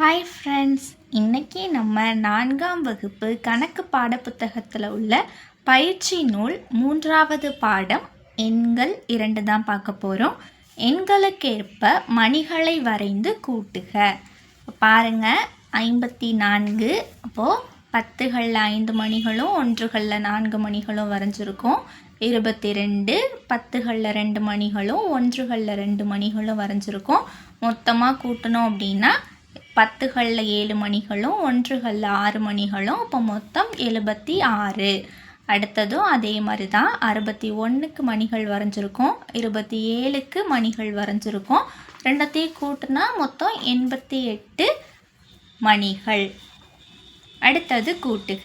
Hi friends, இன்றைக்கி நம்ம 4ஆம் வகுப்பு கணக்கு பாடப்புத்தகத்தில் உள்ள பயிற்சி நூல் 3வது பாடம் எண்கள் 2 தான் பார்க்க போகிறோம். எண்களுக்கேற்ப மணிகளை வரைந்து கூட்டுக. பாருங்கள், 54. அப்போது 10களில் 5 மணிகளும் 1களில் 4 மணிகளும் வரைஞ்சிருக்கோம். 22 10களில் 2 மணிகளும் 1களில் 2 மணிகளும் வரைஞ்சிருக்கோம். மொத்தமாக கூட்டணும் அப்படின்னா 10களில் 7 மணிகளும் 1களில் 6 மணிகளும், அப்போ மொத்தம் 76. அடுத்ததும் அதே மாதிரி தான் 61க்கு மணிகள் வரைஞ்சிருக்கோம், 27க்கு மணிகள் வரைஞ்சிருக்கோம். ரெண்டத்தையும் கூட்டினா மொத்தம் 88 மணிகள். அடுத்தது கூட்டுக.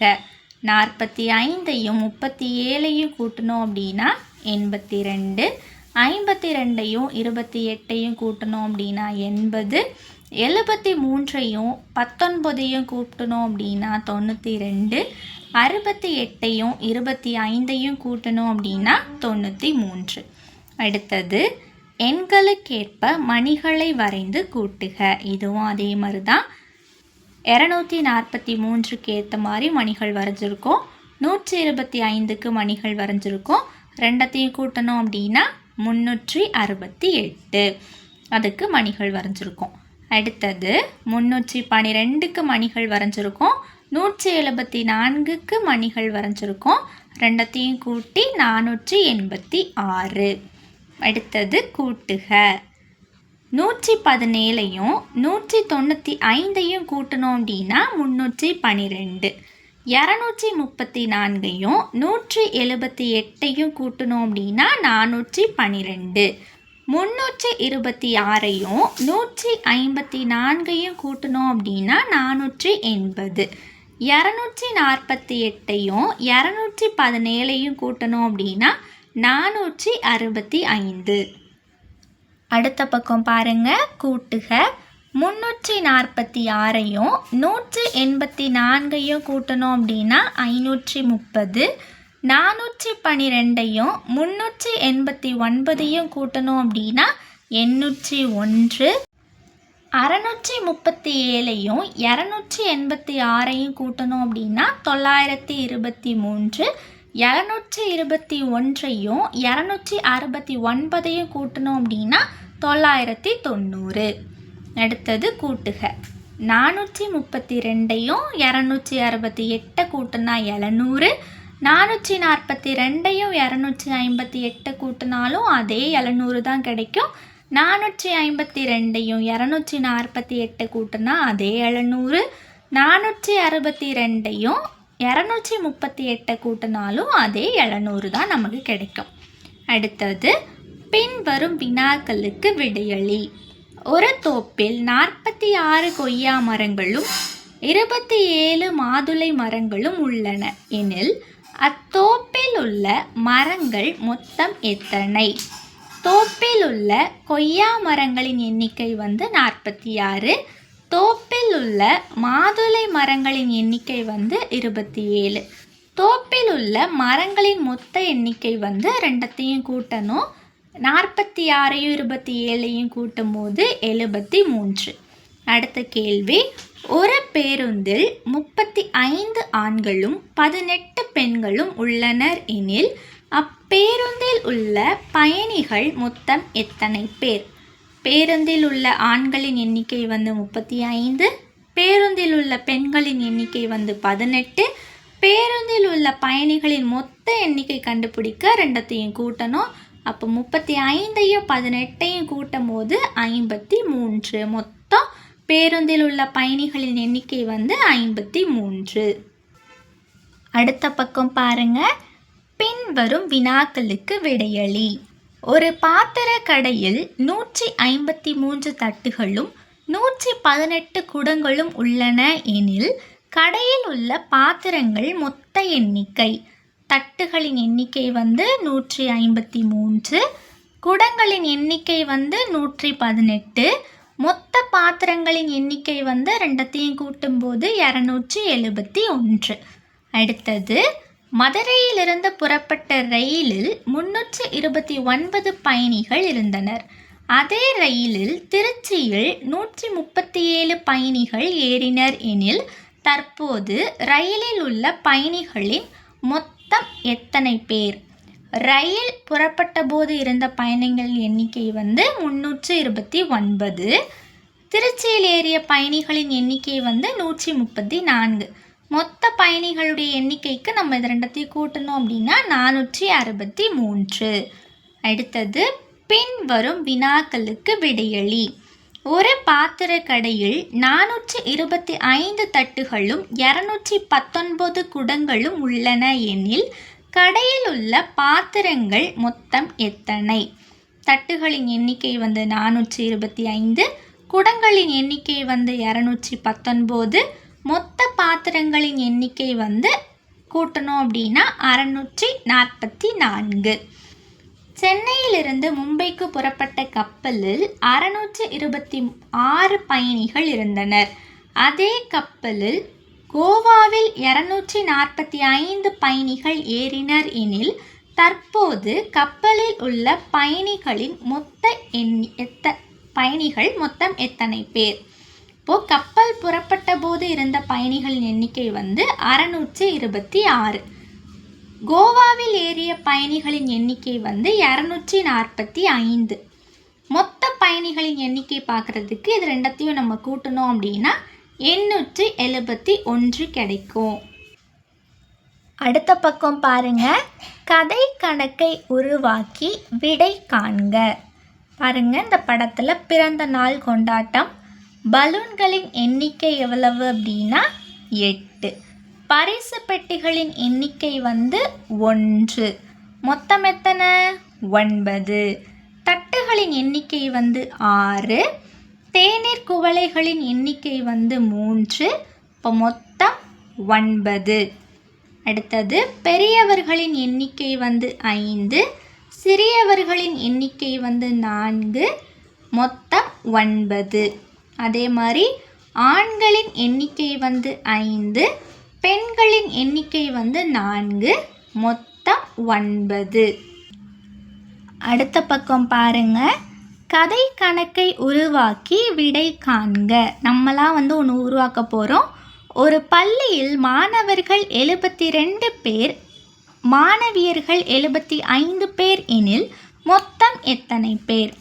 45ஐயும் 37ஐயும் கூட்டணும் அப்படின்னா 82. 52ஐயும் 28ஐயும் கூட்டணும் அப்படின்னா 80. 73ஐயும் 19ஐயும் கூட்டணும் அப்படின்னா 92. 68ஐயும் 25ஐயும் கூட்டணும் அப்படின்னா 93. அடுத்தது எண்களுக்கேற்ப மணிகளை வரைந்து கூட்டுக. இதுவும் அதே மாதிரி தான். 243க்கு ஏற்ற மாதிரி மணிகள் வரைஞ்சிருக்கோம். 125க்கு மணிகள் வரைஞ்சிருக்கோம். ரெண்டத்தையும் கூட்டணும் அப்படின்னா 368 அதுக்கு மணிகள் வரைஞ்சிருக்கோம். அடுத்தது 312க்கு மணிகள் வரைஞ்சிருக்கோம். 174க்கு மணிகள் வரைஞ்சிருக்கோம். ரெண்டத்தையும் கூட்டி 486. அடுத்தது கூட்டுக. 117ஐயும் 195ஐயும் கூட்டணும் அப்படின்னா 312. 234ஐயும் 178ஐயும் கூட்டணும் அப்படின்னா 412. 326ஐயும் 154ஐயும் கூட்டணும் அப்படின்னா 480. 248ஐயும் 217ஐயும் கூட்டணும் அப்படின்னா 465. அடுத்த பக்கம் பாருங்க, கூட்டுக. 346ஐயும் 184ஐயும் கூட்டணும் அப்படின்னா 530. 412ஐயும் 389ஐயும் கூட்டணும் அப்படின்னா 801. 637ஐயும் 286ஐயும் கூட்டணும் அப்படின்னா 923. 221ஐயும் 269ஐயும் கூட்டணும் அப்படின்னா 990. அடுத்தது கூட்டுக. 432ஐயும் 268 கூட்டினா 700. 442ஐயும் 258 கூட்டினாலும் அதே 700 தான் கிடைக்கும். 452ஐயும் 248 கூட்டினா அதே 700. 462ஐயும் 238 கூட்டினாலும் அதே 700 தான் நமக்கு கிடைக்கும். அடுத்தது பின்வரும் வினாக்களுக்கு விடையளி. ஒரு தோப்பில் 46 கொய்யா மரங்களும் 27 மாதுளை மரங்களும் உள்ளன எனில் அத்தோப்பில் உள்ள மரங்கள் மொத்தம் எத்தனை? தோப்பில் உள்ள கொய்யா மரங்களின் எண்ணிக்கை 46. தோப்பில் உள்ள மாதுளை மரங்களின் எண்ணிக்கை 27. தோப்பில் உள்ள மரங்களின் மொத்த எண்ணிக்கை ரெண்டத்தையும் கூட்டணும். 46ஐயும் 27ஐயும் கூட்டும் போது 73. அடுத்த கேள்வி, ஒரு பேருந்தில் 35 ஆண்களும் 18 பெண்களும் உள்ளனர் எனில் அப்பேருந்தில் உள்ள பயணிகள் மொத்தம் எத்தனை பேர்? பேருந்தில் உள்ள ஆண்களின் எண்ணிக்கை 35. பேருந்தில் உள்ள பெண்களின் எண்ணிக்கை 18. பேருந்தில் உள்ள பயணிகளின் மொத்த எண்ணிக்கை கண்டுபிடிக்க ரெண்டத்தையும் கூட்டணும். அப்போ 35ஐயும் 18ஐயும் கூட்டும் போது 53. மொத்தம் பேருந்தில் உள்ள பயணிகளின் எண்ணிக்கை 53. அடுத்த பக்கம் பாருங்க, பின்வரும் வினாக்களுக்கு விடையளி. ஒரு பாத்திர கடையில் 153 தட்டுகளும் 118 குடங்களும் உள்ளன எனில் கடையில் உள்ள பாத்திரங்கள் மொத்த எண்ணிக்கை. தட்டுகளின் எண்ணிக்கை 153, குடங்களின் எண்ணிக்கை 118, மொத்த பாத்திரங்களின் எண்ணிக்கை ரெண்டத்தையும் கூட்டும்போது 271. அடுத்தது, மதுரையிலிருந்து புறப்பட்ட ரயிலில் 329 பயணிகள் இருந்தனர். அதே ரயிலில் திருச்சியில் 137 பயணிகள் ஏறினர் எனில் தற்போது ரயிலில் உள்ள பயணிகளின் மொத்தம் எத்தனை பேர்? ரயில் புறப்பட்ட போது இருந்த பயணிகள் எண்ணிக்கை 329. திருச்சியில் ஏறிய பயணிகளின் எண்ணிக்கை 134. மொத்த பயணிகளுடைய எண்ணிக்கைக்கு நம்ம இது ரெண்டத்தையும் கூட்டணும் அப்படின்னா 463. அடுத்தது பின்வரும் வினாக்களுக்கு விடையளி. ஒரு பாத்திர கடையில் 425 தட்டுகளும் 219 குடங்களும் உள்ளன எனில் கடையில் உள்ள பாத்திரங்கள் மொத்தம் எத்தனை? தட்டுகளின் எண்ணிக்கை 425, குடங்களின் எண்ணிக்கை 219, மொத்த பாத்திரங்களின் எண்ணிக்கை கூட்டணும் அப்படின்னா 644. சென்னையிலிருந்து மும்பைக்கு புறப்பட்ட கப்பலில் 626 பயணிகள் இருந்தனர். அதே கப்பலில் கோவாவில் 245 பயணிகள் ஏறினர் எனில் தற்போது கப்பலில் உள்ள பயணிகளின் பயணிகள் மொத்தம் எத்தனை பேர்? இப்போது கப்பல் புறப்பட்ட போது இருந்த பயணிகளின் எண்ணிக்கை 626. கோவாவில் ஏறிய பயணிகளின் எண்ணிக்கை 245. மொத்த பயணிகளின் எண்ணிக்கை பார்க்குறதுக்கு இது ரெண்டத்தையும் நம்ம கூட்டணும் அப்படின்னா 871 கிடைக்கும். அடுத்த பக்கம் பாருங்க, கதை கணக்கை உருவாக்கி விடை காண்க. பாருங்க, இந்த படத்தில் பிறந்த நாள் கொண்டாட்டம். பலூன்களின் எண்ணிக்கை எவ்வளவு அப்படின்னா 8. பரிசு பெட்டிகளின் எண்ணிக்கை 1. மொத்தம் எத்தனை? 9. தட்டுகளின் எண்ணிக்கை 6. தேநீர் குவளைகளின் எண்ணிக்கை 3. இப்போ மொத்தம் 9. அடுத்தது பெரியவர்களின் எண்ணிக்கை 5. சிறியவர்களின் எண்ணிக்கை 4. மொத்தம் 9. அதே மாதிரி ஆண்களின் எண்ணிக்கை 5. பெண்களின் எண்ணிக்கை 4. மொத்தம் 9. அடுத்த பக்கம் பாருங்க, கதை கணக்கை உருவாக்கி விடை காண்க. நம்மளாம் ஒன்று உருவாக்க போகிறோம். ஒரு பள்ளியில் மாணவர்கள் 72 பேர், மாணவியர்கள் 75 பேர் எனில் மொத்தம் எத்தனை பேர்?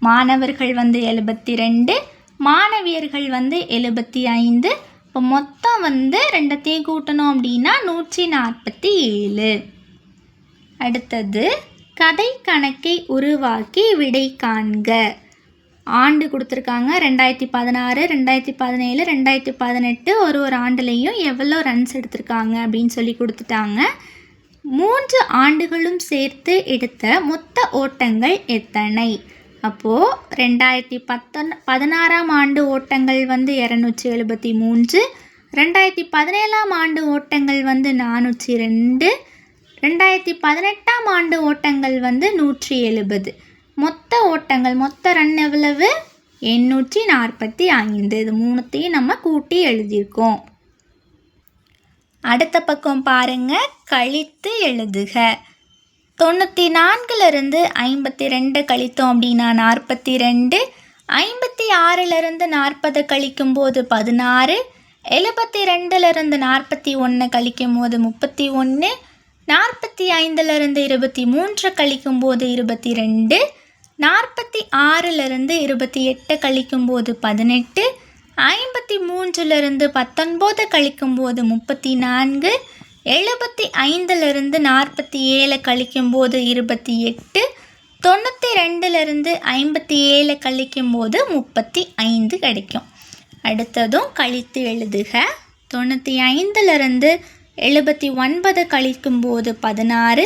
மாணவர்கள் 72, மாணவியர்கள் 75. இப்போ மொத்தம் ரெண்டத்தையும் கூட்டணும் அப்படின்னா 147. அடுத்தது கதை கணக்கை உருவாக்கி விடை காண்க. ஆண்டு கொடுத்துருக்காங்க 2016, 2017, 2018. ஒரு ஆண்டுலேயும் எவ்வளோ ரன்ஸ் எடுத்திருக்காங்க அப்படின்னு சொல்லி கொடுத்துட்டாங்க. 3 ஆண்டுகளும் சேர்த்து எடுத்த மொத்த ஓட்டங்கள் எத்தனை? அப்போது 2016 ஆண்டு ஓட்டங்கள் 273, 2017 ஆண்டு ஓட்டங்கள் 402, 2018 ஆண்டு ஓட்டங்கள் 170. மொத்த ஓட்டங்கள், மொத்த ரன் எவ்வளவு? 845. இது மூணுத்தையும் நம்ம கூட்டி எழுதியிருக்கோம். அடுத்த பக்கம் பாருங்க, கழித்து எழுதுக. 94லிருந்து 52 கழித்தோம் அப்படின்னா 42. 56லிருந்து 40 கழிக்கும்போது 16. 72லிருந்து 41 கழிக்கும்போது 31. 45லிருந்து 23 கழிக்கும்போது 22. 46லிருந்து 28 கழிக்கும்போது 18. 53லிருந்து 19 கழிக்கும்போது 34. 75லிருந்து 47 கழிக்கும்போது 28. 92லிருந்து 57 கழிக்கும்போது 35 கிடைக்கும். அடுத்ததும் கழித்து எழுதுக. 95லிருந்து 79 கழிக்கும்போது 16.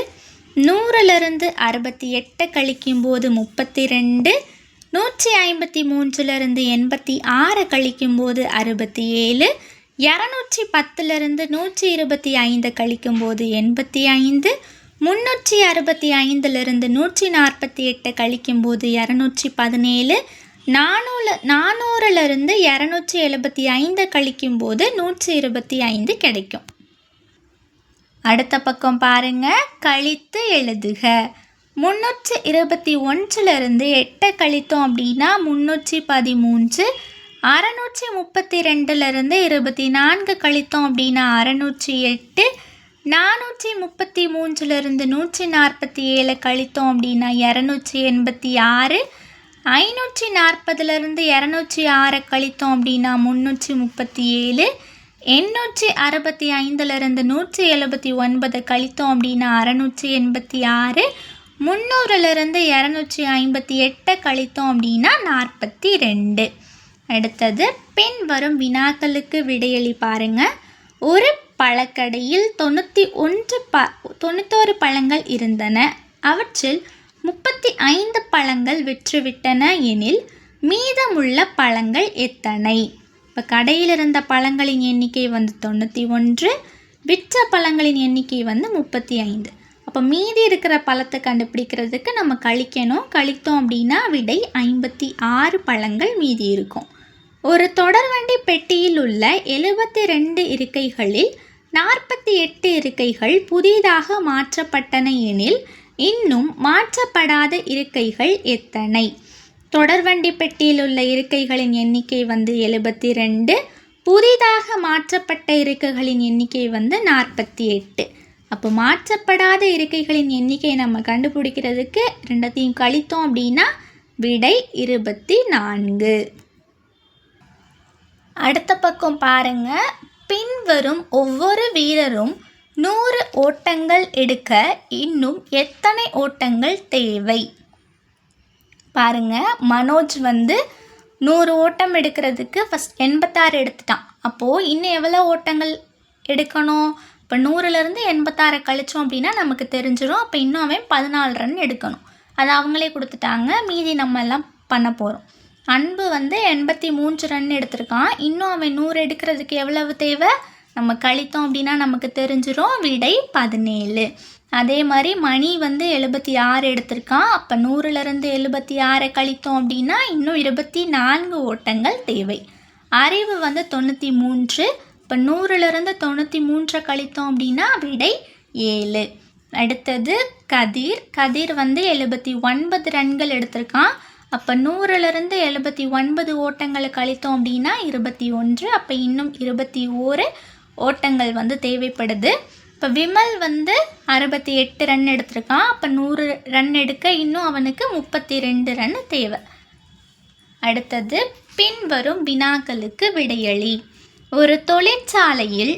100லிருந்து 68 கழிக்கும்போது 32. 153லிருந்து 86 கழிக்கும்போது 67. 210லிருந்து 125 கழிக்கும்போது 85. 365லிருந்து 148 கழிக்கும்போது 217. 400லிருந்து 275 கழிக்கும்போது 125 கிடைக்கும். அடுத்த பக்கம் பாருங்க, கழித்து எழுதுக. 321லிருந்து 8 கழித்தோம் அப்படின்னா 313. 632லிருந்து 24 கழித்தோம் அப்படின்னா 608. 433லிருந்து 147 கழித்தோம் அப்படின்னா 286. 540லிருந்து 206 கழித்தோம் அப்படின்னா 337. 865லிருந்து 179 கழித்தோம் அப்படின்னா 686. 300லிருந்து 258 கழித்தோம் அப்படின்னா 42. அடுத்தது பின்வரும் வினாக்களுக்கு விடையளி பாருங்க. ஒரு பழக்கடையில் 91 பழங்கள் இருந்தன. அவற்றில் 35 பழங்கள் விற்றுவிட்டன எனில் மீதமுள்ள பழங்கள் எத்தனை? இப்போ கடையில் இருந்த பழங்களின் எண்ணிக்கை வந்து 91, விற்ற பழங்களின் எண்ணிக்கை வந்து 35. அப்போ மீதி இருக்கிற பழத்தை கண்டுபிடிக்கிறதுக்கு நம்ம கழித்தோம் அப்படின்னா விடை 56 பழங்கள் மீதி இருக்கும். ஒரு தொடர்வண்டி பெட்டியில் உள்ள 72 இருக்கைகளில் 48 இருக்கைகள் புதிதாக மாற்றப்பட்டன எனில் இன்னும் மாற்றப்படாத இருக்கைகள் எத்தனை? தொடர்வண்டி பெட்டியில் உள்ள இருக்கைகளின் எண்ணிக்கை வந்து 72, புதிதாக மாற்றப்பட்ட இருக்கைகளின் எண்ணிக்கை வந்து 48. அப்போ மாற்றப்படாத இருக்கைகளின் எண்ணிக்கை நம்ம கண்டுபிடிக்கிறதுக்கு ரெண்டத்தையும் கழித்தோம் அப்படின்னா விடை 24. அடுத்த பக்கம் பாருங்க. பின்வரும் ஒவ்வொரு வீரரும் 100 ஓட்டங்கள் எடுக்க இன்னும் எத்தனை ஓட்டங்கள் தேவை? பாருங்க, மனோஜ் வந்து 100 ஓட்டம் எடுக்கிறதுக்கு ஃபஸ்ட் 86 எடுத்துட்டான். அப்போது இன்னும் எவ்வளோ ஓட்டங்கள் எடுக்கணும்? இப்போ 100லேருந்து 86 கழிச்சோம் அப்படின்னா நமக்கு தெரிஞ்சிடும். அப்போ இன்னும் அவன் 14 ரன் எடுக்கணும். அது அவங்களே கொடுத்துட்டாங்க. மீதி நம்ம எல்லாம் பண்ண போகிறோம். அன்பு வந்து 83 ரன் எடுத்திருக்கான். இன்னும் அவன் 100 எடுக்கிறதுக்கு எவ்வளவு தேவை? நம்ம கழித்தோம் அப்படின்னா நமக்கு தெரிஞ்சிடும். விடை 17. அதே மாதிரி மணி வந்து 76 எடுத்திருக்கான். அப்போ 100லேருந்து 76 கழித்தோம் அப்படின்னா இன்னும் 24 ஓட்டங்கள் தேவை. அறிவு வந்து 93. இப்போ 100லேருந்து 93 கழித்தோம் அப்படின்னா விடை 7. அடுத்தது கதிர் வந்து 79 ரன்கள் எடுத்திருக்கான். அப்போ 100லேருந்து 79 ஓட்டங்களை கழித்தோம் அப்படின்னா 21. அப்போ இன்னும் 21 ஓட்டங்கள் வந்து தேவைப்படுது. இப்போ விமல் வந்து 68 ரன் எடுத்திருக்கான். அப்போ 100 ரன் எடுக்க இன்னும் அவனுக்கு 32 ரன் தேவை. அடுத்தது பின்வரும் வினாக்களுக்கு விடையளி. ஒரு தொழிற்சாலையில்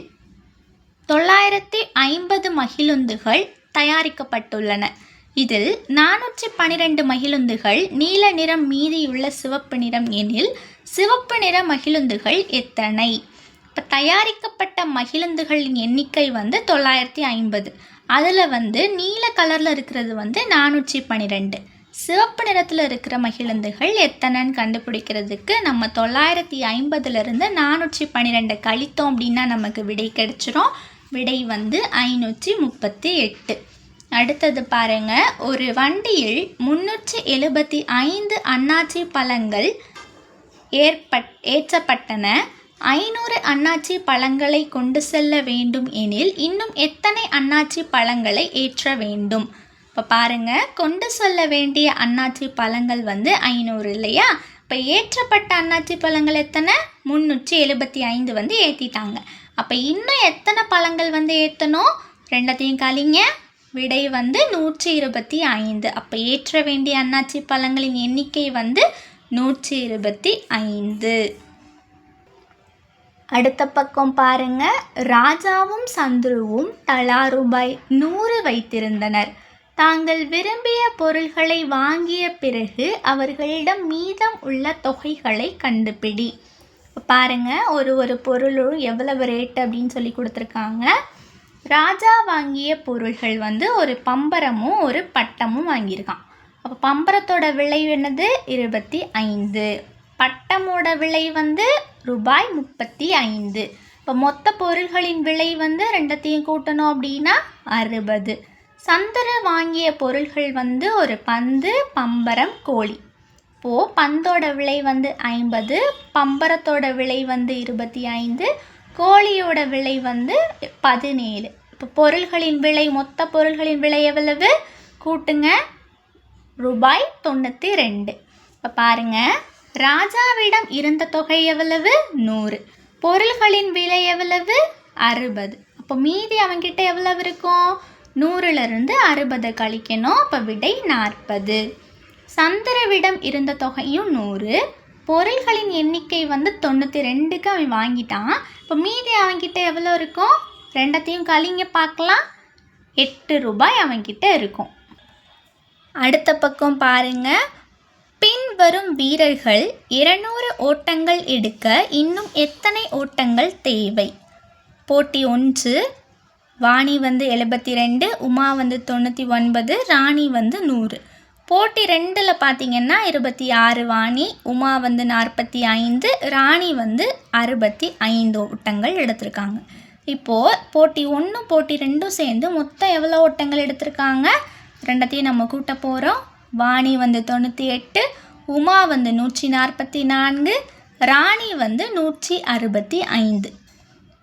950 மகிழுந்துகள் தயாரிக்கப்பட்டுள்ளன. இதில் 412 மகிழுந்துகள் நீல நிறம், மீதியுள்ள சிவப்பு நிறம் எனில் சிவப்பு நிற மகிழுந்துகள் எத்தனை? இப்போ தயாரிக்கப்பட்ட மகிழுந்துகளின் எண்ணிக்கை வந்து 950. அதில் வந்து நீல கலரில் இருக்கிறது வந்து 412. சிவப்பு நிறத்தில் இருக்கிற மகிழுந்துகள் எத்தனைன்னு கண்டுபிடிக்கிறதுக்கு நம்ம 950லேருந்து 412 கழித்தோம் அப்படின்னா நமக்கு விடை கிடைச்சிரும். விடை வந்து 538. அடுத்தது பாருங்க. ஒரு வண்டியில் 375 அன்னாச்சி பழங்கள் ஏற்றப்பட்டன. 500 அன்னாச்சி பழங்களை கொண்டு செல்ல வேண்டும் எனில் இன்னும் எத்தனை அன்னாச்சி பழங்களை ஏற்ற வேண்டும்? இப்போ பாருங்கள், கொண்டு செல்ல வேண்டிய அன்னாச்சி பழங்கள் வந்து 500 இல்லையா? இப்போ ஏற்றப்பட்ட அன்னாச்சி பழங்கள் எத்தனை? 375 வந்து ஏற்றிட்டாங்க. அப்போ இன்னும் எத்தனை பழங்கள் வந்து ஏற்றணும்? ரெண்டத்தையும் கழிங்க. விடை வந்து 125. அப்போ ஏற்ற வேண்டிய அன்னாச்சி பழங்களின் எண்ணிக்கை வந்து 125. அடுத்த பக்கம் பாருங்க. ராஜாவும் சந்துருவும் தலா ரூபாய் 100 வைத்திருந்தனர். தாங்கள் விரும்பிய பொருள்களை வாங்கிய பிறகு அவர்களிடம் மீதம் உள்ள தொகைகளை கண்டுபிடி. பாருங்க, ஒரு பொருளும் எவ்வளவு ரேட் அப்படின்னு சொல்லி கொடுத்துருக்காங்க. ராஜா வாங்கிய பொருள்கள் வந்து ஒரு பம்பரமும் ஒரு பட்டமும் வாங்கியிருக்கான். அப்போ பம்பரத்தோட விலை என்னது? 25. பட்டமோட விலை வந்து ரூபாய் 35. இப்போ மொத்த பொருள்களின் விலை வந்து ரெண்டத்தையும் கூட்டணும் அப்படின்னா 60. சந்தரு வாங்கிய பொருள்கள் வந்து ஒரு பந்து, பம்பரம், கோழி. இப்போது பந்தோட விலை வந்து 50, பம்பரத்தோட விலை வந்து 25, கோழியோட விலை வந்து 17. இப்போ பொருள்களின் விலை, மொத்த பொருள்களின் விலை எவ்வளவு? கூட்டுங்க. ரூபாய் 92. இப்போ பாருங்கள், ராஜாவிடம் இருந்த தொகை எவ்வளவு? 100. பொருள்களின் விலை எவ்வளவு? 60. அப்போ மீதி அவன்கிட்ட எவ்வளவு இருக்கும்? 100லிருந்து 60 கழிக்கணும். அப்போ விடை 40. சந்திரவிடம் இருந்த தொகையும் 100. பொருள்களின் எண்ணிக்கை 92க்கு அவன் வாங்கிட்டான். இப்போ மீதி அவன்கிட்ட எவ்வளோ இருக்கும்? ரெண்டத்தையும் கழிங்க பார்க்கலாம். 8 ரூபாய் அவன்கிட்ட இருக்கும். அடுத்த பக்கம் பாருங்கள், பின்வரும் வீரர்கள் 200 ஓட்டங்கள் எடுக்க இன்னும் எத்தனை ஓட்டங்கள் தேவை? போட்டி 1, வாணி 72, உமா 99, ராணி 100. போட்டி 2ல் பார்த்தீங்கன்னா 26 வாணி, உமா 45, ராணி 65 ஓட்டங்கள் எடுத்திருக்காங்க. இப்போது போட்டி 1 போட்டி 2 சேர்ந்து மொத்தம் எவ்வளோ ஓட்டங்கள் எடுத்திருக்காங்க? ரெண்டத்தையும் நம்ம கூட்ட போகிறோம். வாணி 98, உமா 144, ராணி 165.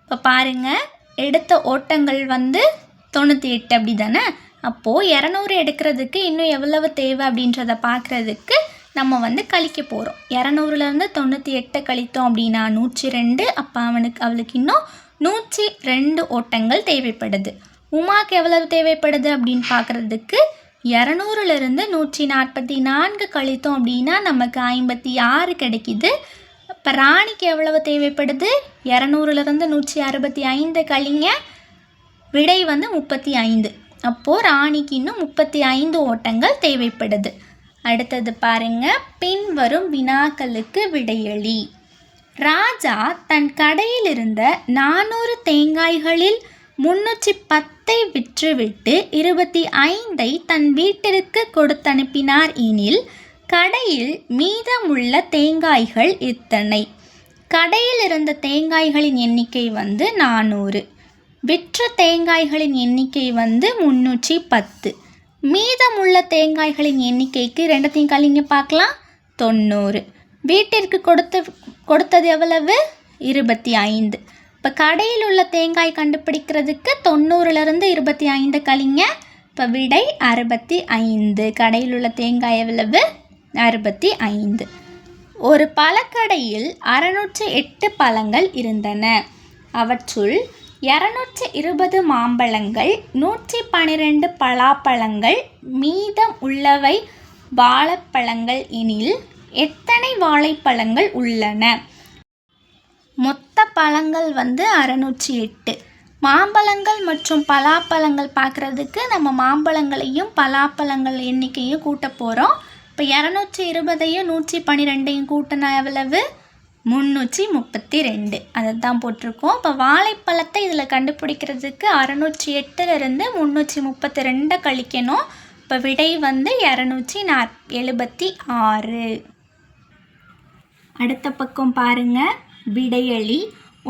இப்போ பாருங்கள், எடுத்த ஓட்டங்கள் 98 அப்படி தானே? அப்போது 200 எடுக்கிறதுக்கு இன்னும் எவ்வளவு தேவை அப்படின்றத பார்க்குறதுக்கு நம்ம கழிக்க போகிறோம். 200லேருந்து 98 கழித்தோம் அப்படின்னா 102. அப்போ அவளுக்கு இன்னும் 102 ஓட்டங்கள் தேவைப்படுது. உமாக்கு எவ்வளவு தேவைப்படுது அப்படின்னு பார்க்குறதுக்கு 200லேருந்து 144 கழித்தோம் அப்படின்னா நமக்கு 56 கிடைக்கிது. இப்போ ராணிக்கு எவ்வளவு தேவைப்படுது? 200லேருந்து 165 கழிங்க, விடை 35. அப்போது ராணிக்கு இன்னும் 35 ஓட்டங்கள் தேவைப்படுது. அடுத்தது பாருங்கள், பின்வரும் வினாக்களுக்கு விடையளி. ராஜா தன் கடையில் இருந்த 400 தேங்காய்களில் 310ஐ விற்றுவிட்டு 25ஐ தன் வீட்டிற்கு கொடுத்தனுப்பினார் எனில் கடையில் மீதமுள்ள தேங்காய்கள் எத்தனை? கடையில் இருந்த தேங்காய்களின் எண்ணிக்கை 400, விற்ற தேங்காய்களின் எண்ணிக்கை 310. மீதமுள்ள தேங்காய்களின் எண்ணிக்கைக்கு ரெண்டத்தையும் கழிங்க பார்க்கலாம். 90. வீட்டிற்கு கொடுத்தது எவ்வளவு? 25. இப்போ கடையில் உள்ள தேங்காய் கண்டுபிடிக்கிறதுக்கு 90லேருந்து 25 கழிங்க. இப்போ விடை 65. கடையில் உள்ள தேங்காய் எவ்வளவு? 65. ஒரு பழக்கடையில் 608 பழங்கள் இருந்தன. அவற்றுள் 220 மாம்பழங்கள், 112 பலாப்பழங்கள், மீதம் உள்ளவை வாழைப்பழங்கள் எனில் எத்தனை வாழைப்பழங்கள் உள்ளன? மொத்த பழங்கள் 608. மாம்பழங்கள் மற்றும் பலாப்பழங்கள் பார்க்குறதுக்கு நம்ம மாம்பழங்களையும் பலாப்பழங்கள் எண்ணிக்கையும் கூட்ட போகிறோம். இப்போ 220ஐயும் 112ஐயும் கூட்டினா எவ்வளவு? 332. அதை தான் போட்டிருக்கோம். இப்போ வாழைப்பழத்தை இதில் கண்டுபிடிக்கிறதுக்கு 608லேருந்து 332 கழிக்கணும். இப்போ விடை 276. அடுத்த பக்கம் பாருங்கள், விடையளி.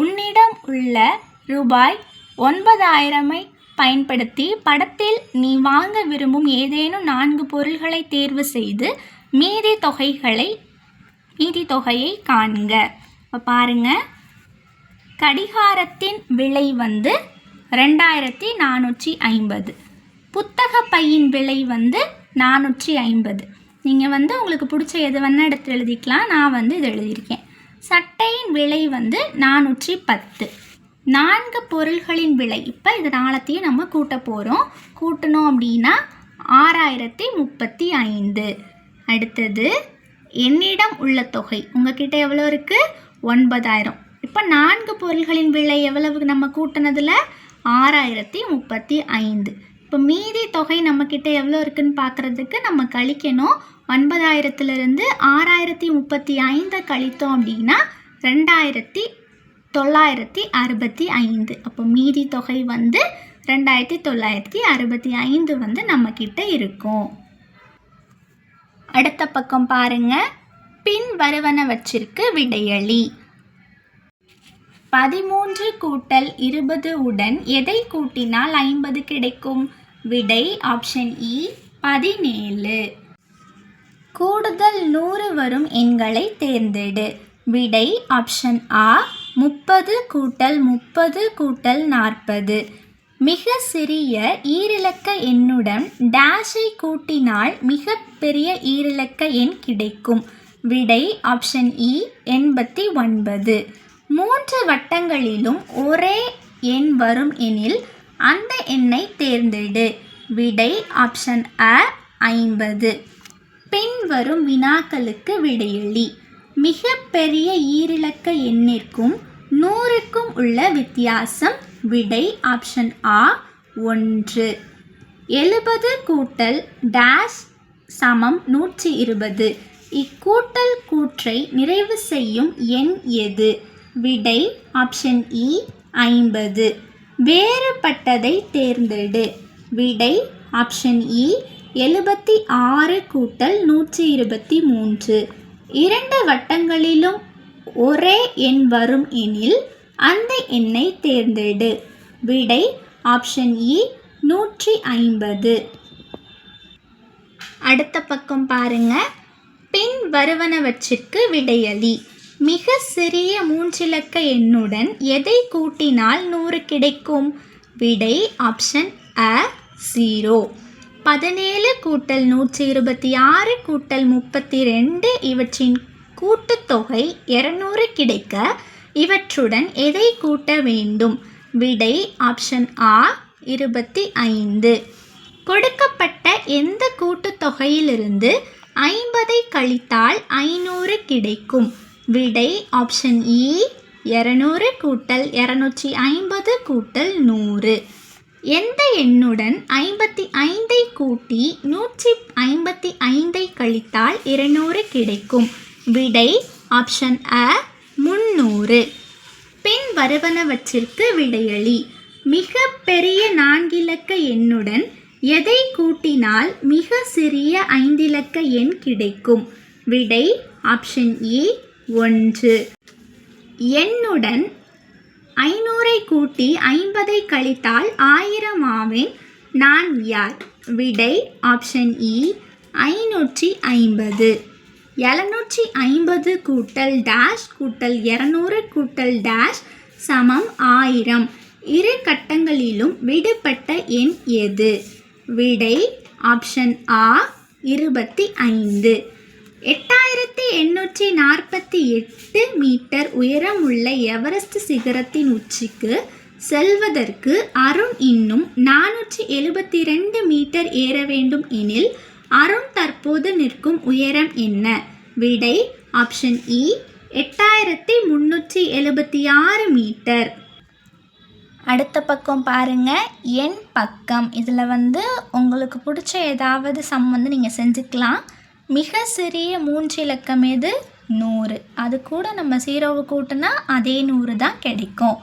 உன்னிடம் உள்ள ரூபாய் 9000ஐ பயன்படுத்தி படத்தில் நீ வாங்க விரும்பும் ஏதேனும் 4 பொருள்களை தேர்வு செய்து மீதி தொகையை காண்க. இப்போ பாருங்கள், கடிகாரத்தின் விலை 2450. புத்தக பையின் விலை 450. நீங்கள் உங்களுக்கு பிடிச்ச எது வேணால் எடுத்து எழுதிக்கலாம். நான் இது எழுதியிருக்கேன். சட்டையின் விலை 410. 4 பொருள்களின் விலை, இப்போ இது நாளத்தையும் நம்ம கூட்ட போகிறோம். கூட்டணும் அப்படின்னா 6035. அடுத்தது, என்னிடம் உள்ள தொகை உங்ககிட்ட எவ்வளோ இருக்குது? 9000. இப்போ 4 பொருள்களின் விலை எவ்வளவு நம்ம கூட்டினதில்? 6035. இப்போ மீதி தொகை நம்மக்கிட்ட எவ்வளோ இருக்குதுன்னு பார்க்குறதுக்கு நம்ம கழிக்கணும். 90,000லேருந்து 6035 கழித்தோம் அப்படின்னா 2965. அப்போ மீதி தொகை 2965 நம்மக்கிட்ட இருக்கும். அடுத்த பக்கம் பாருங்கள், பின் வருவனவற்றிற்கு விடையளி. 13 கூட்டல் 20 உடன் எதை கூட்டினால் 50 கிடைக்கும்? விடை ஆப்ஷன் இ 17. கூடுதல் 100 வரும் எண்களை தேர்ந்தெடு. விடை ஆப்ஷன் ஆ 30 கூட்டல் 30 கூட்டல் 40. மிக சிறிய ஈரிலக்க எண்ணுடன் டேஷை கூட்டினால் மிக பெரிய ஈரிலக்க எண் கிடைக்கும். விடை ஆப்ஷன் இ 89. 3 வட்டங்களிலும் ஒரே எண் வரும் எனில் அந்த எண்ணை தேர்ந்தெடு. விடை ஆப்ஷன் அ 50. பின்வரும் வினாக்களுக்கு விடையளி. மிக பெரிய ஈரிலக்க எண்ணிற்கும் 100க்கும் உள்ள வித்தியாசம். விடை ஆப்ஷன் ஆ 1. 70 கூட்டல் டேஷ் சமம் 120. இக்கூட்டல் கூற்றை நிறைவு செய்யும் எண் எது? விடை ஆப்ஷன் இ 50. வேறுபட்டதை தேர்ந்தெடு. விடை ஆப்ஷன் இ 76 கூட்டல் 123. 2 வட்டங்களிலும் ஒரே எண் வரும் எனில் அந்த எண்ணை தேர்ந்தெடு. விடை ஆப்ஷன் இ 150. அடுத்த பக்கம் பாருங்க. பின் வருவனவற்றிற்கு விடையளி. மிக சிறிய 3 இலக்க எண்ணுடன் எதை கூட்டினால் 100 கிடைக்கும்? விடை ஆப்ஷன் அ 0. 17 கூட்டல் 126 கூட்டல் 32 இவற்றின் கூட்டுத்தொகை 200 கிடைக்க இவற்றுடன் எதை கூட்ட வேண்டும்? விடை ஆப்ஷன் ஆ 25. கொடுக்கப்பட்ட எந்த கூட்டுத்தொகையிலிருந்து 50 கழித்தால் 500 கிடைக்கும்? விடை ஆப்ஷன் இ 200 கூட்டல் 250 கூட்டல் 100. எந்த எண்ணுடன் 55 கூட்டி 155 கழித்தால் 200 கிடைக்கும்? விடை ஆப்ஷன் அ 300. பின் வருவனவற்றிற்கு விடையளி. மிக பெரிய 4 இலக்க எண்ணுடன் எதை கூட்டினால் மிக சிறிய 5 இலக்க எண் கிடைக்கும்? விடை ஆப்ஷன் இ 1. எண்ணுடன் 500 கூட்டி 50 கழித்தால் 1000 ஆவேன் நான் யார்? விடை ஆப்ஷன் இ 550. 750 கூட்டல் டேஷ் கூட்டல் 200 கூட்டல் டேஷ் சமம் 1000. இரு கட்டங்களிலும் விடுபட்ட எண் எது? விடை ஆப்ஷன் ஆ 25. 8848 மீட்டர் உயரம் உள்ள எவரெஸ்ட் சிகரத்தின் உச்சிக்கு செல்வதற்கு அருண் இன்னும் 472 மீட்டர் ஏற வேண்டும் எனில் அருண் தற்போது நிற்கும் உயரம் என்ன? விடை ஆப்ஷன் இ 8376 மீட்டர். அடுத்த பக்கம் பாருங்க. எண் பக்கம். இதில் உங்களுக்கு பிடிச்ச ஏதாவது சம் நீங்கள் செஞ்சுக்கலாம். மிக சிறிய 3 இலக்கம் எது? 100. அது கூட நம்ம 0வை கூட்டினா அதே 100 தான் கிடைக்கும்.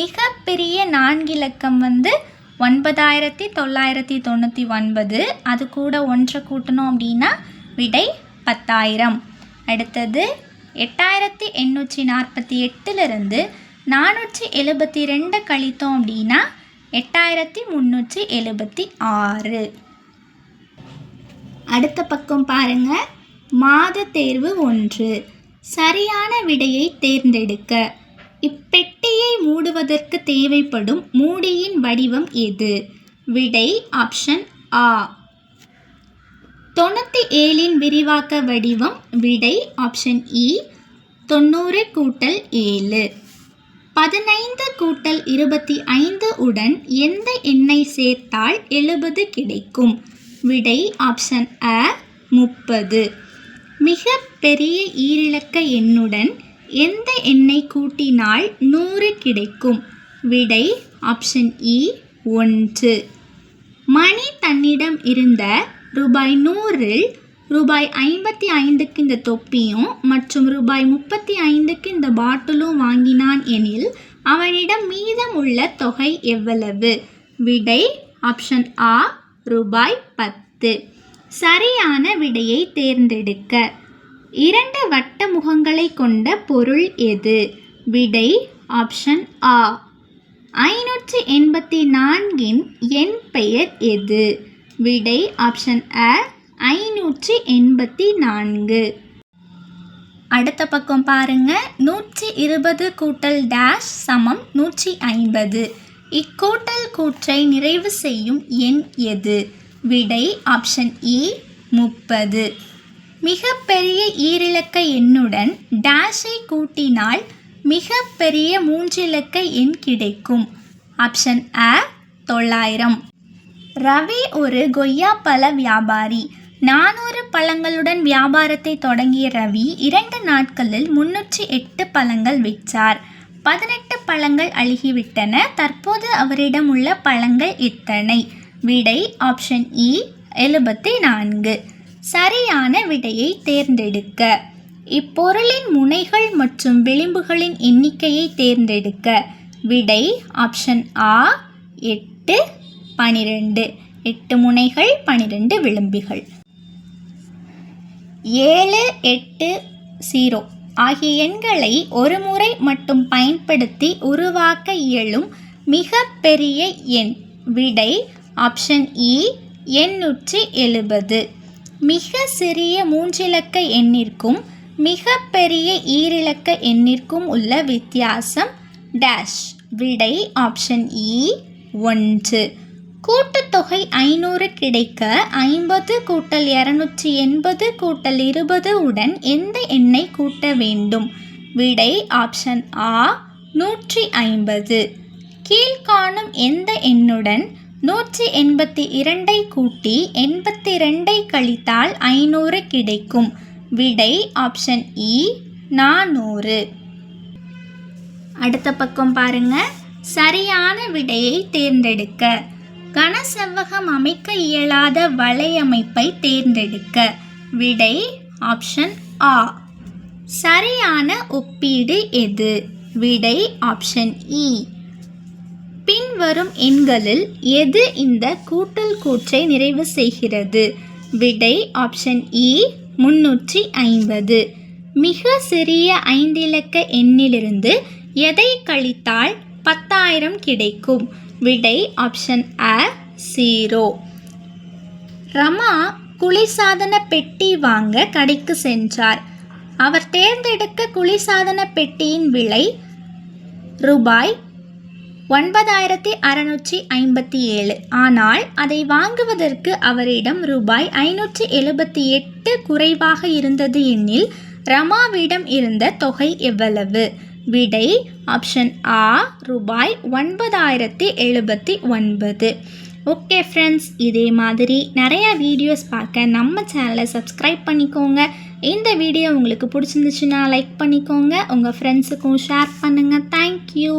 மிக பெரிய 4 இலக்கம் 9999. அது கூட 1 கூட்டணும் அப்படின்னா விடை 10000. அடுத்தது 8848லிருந்து 472 கழித்தோம் அப்படின்னா 8376. அடுத்த பக்கம் பாருங்க. மாத தேர்வு 1. சரியான விடையை தேர்ந்தெடுக்க. இப்பெட்டியை மூடுவதற்கு தேவைப்படும் மூடியின் வடிவம் எது? விடை ஆப்ஷன் ஆ 97 விரிவாக்க வடிவம். விடை ஆப்ஷன் இ 90 கூட்டல் 7. 15 கூட்டல் 25 உடன் எந்த எண்ணை சேர்த்தால் 70 கிடைக்கும்? விடை ஆப்ஷன் அ 30. மிக பெரிய ஈரிலக்க எண்ணுடன் எந்த எண்ணை கூட்டினால் 100 கிடைக்கும்? விடை ஆப்ஷன் இ 1. மணி தன்னிடம் இருந்த ரூபாய் 100ல் ரூபாய் 55க்கு இந்த தொப்பியும் மற்றும் ரூபாய் 35க்கு இந்த பாட்டிலும் வாங்கினான் எனில் அவனிடம் மீதம் உள்ள தொகை எவ்வளவு? விடை ஆப்ஷன் ஆ ரூபாய் 10. சரியான விடையை தேர்ந்தெடுக்க. 2 வட்ட முகங்களை கொண்ட பொருள் எது? விடை ஆப்ஷன் ஆ 584 எண் பெயர் எது? விடை ஆப்ஷன் அ 584. அடுத்த பக்கம் பாருங்க. 120 கூட்டல் டேஷ் சமம் 150. இக்கூட்டல் கூற்றை நிறைவு செய்யும் எண் எது? விடை ஆப்ஷன் இ 30. மிகப்பெரிய ஈரிலக்க எண்ணுடன் டேஷை கூட்டினால் மிகப்பெரிய மூன்றிலக்க எண் கிடைக்கும். ஆப்ஷன் அ 900. ரவி ஒரு கொய்யாப்பழ வியாபாரி. 400 பழங்களுடன் வியாபாரத்தை தொடங்கிய ரவி 2 நாட்களில் 308 பழங்கள் விற்றார். 18 பழங்கள் அழுகிவிட்டன. தற்போது அவரிடம் உள்ள பழங்கள் எத்தனை? விடை ஆப்ஷன் இ 74. சரியான விடையை தேர்ந்தெடுக்க. இப்பொருளின் முனைகள் மற்றும் விளிம்புகளின் எண்ணிக்கையை தேர்ந்தெடுக்க. விடை ஆப்ஷன் ஆ 8, 12. 8 முனைகள், 12 விளிம்புகள். 7, 8, 0 ஆகிய எண்களை ஒரு முறை மட்டும் பயன்படுத்தி உருவாக்க இயலும் மிகப்பெரிய எண். விடை ஆப்ஷன் இ 870. மிக சிறிய மூன்றிலக்க எண்ணிற்கும் மிகப்பெரிய ஈரிலக்க எண்ணிற்கும் உள்ள வித்தியாசம் டேஷ். விடை ஆப்ஷன் இ 1. கூட்டுத்தொகை 500 கிடைக்க 50 கூட்டல் 280 கூட்டல் 20 உடன் எந்த எண்ணை கூட்ட வேண்டும்? விடை ஆப்ஷன் ஆ 150. கீழ்காணும் எந்த எண்ணுடன் 182 கூட்டி 82 கழித்தால் 500 கிடைக்கும்? விடை ஆப்ஷன் இ 400. அடுத்த பக்கம் பாருங்க. சரியான விடையை தேர்ந்தெடுக்க. கனசெவ்வகம் அமைக்க இயலாத வலையமைப்பை தேர்ந்தெடுக்க. விடை ஆப்ஷன் ஆ. சரியான ஒப்பீடு எது? விடை ஆப்ஷன் இ. பின்வரும் எண்களில் எது இந்த கூட்டல் கூற்றை நிறைவு செய்கிறது? விடை ஆப்ஷன் இ 350. மிக சிறிய 5 இலக்க எண்ணிலிருந்து எதை கழித்தால் 10,000 கிடைக்கும்? விடை ஆப்ஷன் அ 0. ரமா குளிர்சாதன பெட்டி வாங்க கடைக்கு சென்றார். அவர் தேர்ந்தெடுக்க குளிர்சாதன பெட்டியின் விலை ரூபாய் 9657. ஆனால் அதை வாங்குவதற்கு அவரிடம் ரூபாய் 578 குறைவாக இருந்தது எனில் ரமாவிடம் இருந்த தொகை எவ்வளவு? விடை ஆப்ஷன் ஆ ரூபாய் 9079. ஓகே ஃப்ரெண்ட்ஸ், இதே மாதிரி நிறையா வீடியோஸ் பார்க்க நம்ம சேனலை சப்ஸ்கிரைப் பண்ணிக்கோங்க. இந்த வீடியோ உங்களுக்கு பிடிச்சிருந்துச்சுன்னா லைக் பண்ணிக்கோங்க. உங்கள் ஃப்ரெண்ட்ஸுக்கும் ஷேர் பண்ணுங்கள். தேங்க்யூ.